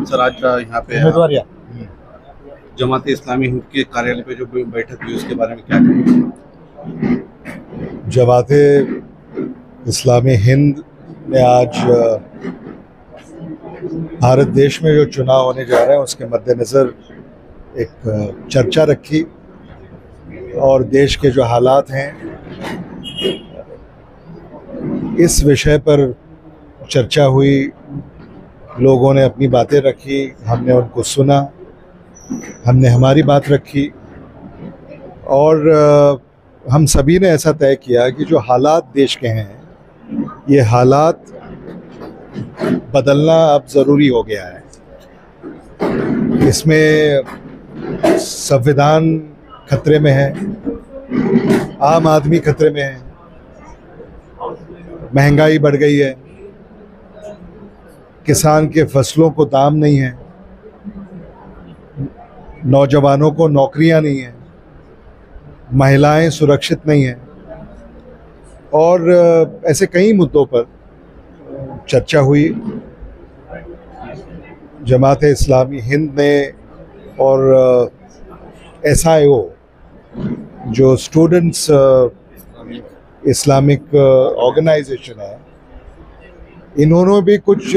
Sir आज यहाँ पे जमात इस्लामी हिंद के कार्यालय पे जो बैठक हुई उसके बारे में क्या कहेंगे? जमात इस्लामी हिंद ने आज भारत देश में जो चुनाव होने जा रहे हैं उसके मद्देनज़र एक चर्चा रखी और देश के जो हालात हैं इस विषय पर चर्चा हुई। लोगों ने अपनी बातें रखी, हमने उनको सुना, हमने हमारी बात रखी और हम सभी ने ऐसा तय किया कि जो हालात देश के हैं ये हालात बदलना अब ज़रूरी हो गया है। इसमें संविधान खतरे में है, आम आदमी खतरे में है, महंगाई बढ़ गई है, किसान के फसलों को दाम नहीं है, नौजवानों को नौकरियां नहीं हैं, महिलाएं सुरक्षित नहीं हैं और ऐसे कई मुद्दों पर चर्चा हुई। जमात इस्लामी हिंद ने और SIO जो स्टूडेंट्स इस्लामिक ऑर्गेनाइजेशन है, इन्होंने भी कुछ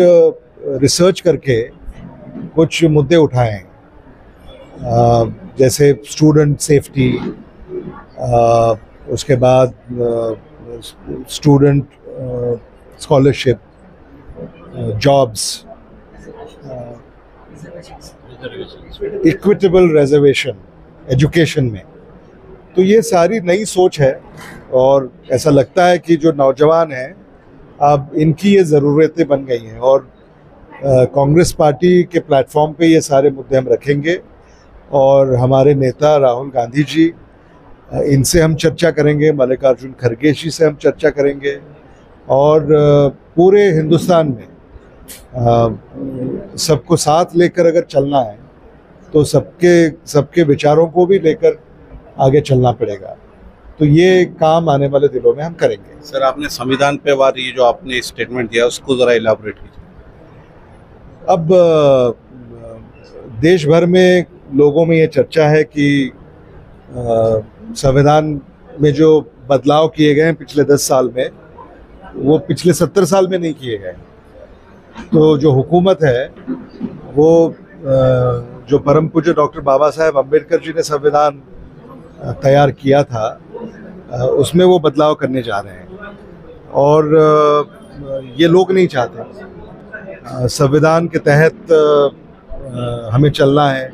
रिसर्च करके कुछ मुद्दे उठाए हैं, जैसे स्टूडेंट सेफ्टी, उसके बाद student scholarship, jobs, equitable reservation education में। तो ये सारी नई सोच है और ऐसा लगता है कि जो नौजवान हैं अब इनकी ये ज़रूरतें बन गई हैं और कांग्रेस पार्टी के प्लेटफॉर्म पे ये सारे मुद्दे हम रखेंगे और हमारे नेता राहुल गांधी जी, इनसे हम चर्चा करेंगे, मल्लिकार्जुन खड़गे जी से हम चर्चा करेंगे और पूरे हिंदुस्तान में सबको साथ लेकर अगर चलना है तो सबके विचारों को भी लेकर आगे चलना पड़ेगा। तो ये काम आने वाले दिनों में हम करेंगे। सर आपने संविधान पे वार ये जो आपने स्टेटमेंट दिया उसको ज़रा इलाबोरेट कीजिए। अब देश भर में लोगों में ये चर्चा है कि संविधान में जो बदलाव किए गए हैं पिछले 10 साल में वो पिछले 70 साल में नहीं किए गए। तो जो हुकूमत है वो जो परम पूज्य डॉक्टर बाबा साहेब अम्बेडकर जी ने संविधान तैयार किया था उसमें वो बदलाव करने जा रहे हैं और ये लोग नहीं चाहते। संविधान के तहत हमें चलना है,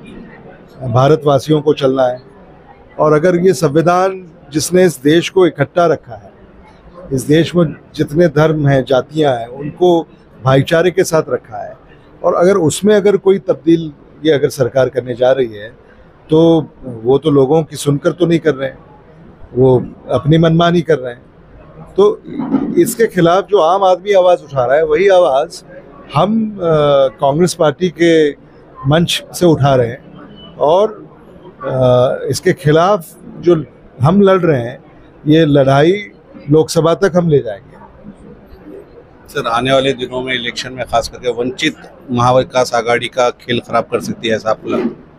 भारतवासियों को चलना है और अगर ये संविधान जिसने इस देश को इकट्ठा रखा है, इस देश में जितने धर्म हैं, जातियां हैं, उनको भाईचारे के साथ रखा है और अगर उसमें अगर कोई तब्दील ये अगर सरकार करने जा रही है तो वो तो लोगों की सुनकर तो नहीं कर रहे हैं, वो अपनी मनमानी कर रहे हैं। तो इसके खिलाफ जो आम आदमी आवाज़ उठा रहा है वही आवाज़ हम कांग्रेस पार्टी के मंच से उठा रहे हैं और इसके खिलाफ जो हम लड़ रहे हैं ये लड़ाई लोकसभा तक हम ले जाएंगे। सर आने वाले दिनों में इलेक्शन में खास करके वंचित महाविकास आघाड़ी का खेल खराब कर सकती है, ऐसा आपको लगता है?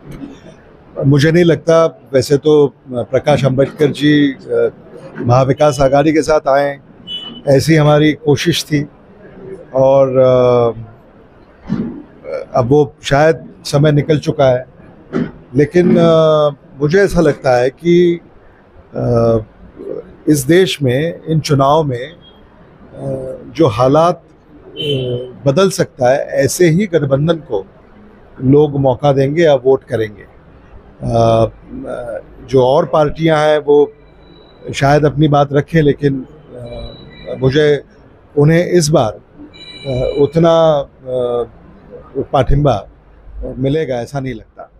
मुझे नहीं लगता। वैसे तो प्रकाश अम्बेडकर जी महाविकास आघाड़ी के साथ आए, ऐसी हमारी कोशिश थी और अब वो शायद समय निकल चुका है, लेकिन मुझे ऐसा लगता है कि इस देश में इन चुनाव में जो हालात बदल सकता है ऐसे ही गठबंधन को लोग मौका देंगे या वोट करेंगे। जो और पार्टियां हैं वो शायद अपनी बात रखें, लेकिन मुझे उन्हें इस बार उतना पाठिंबा मिलेगा ऐसा नहीं लगता।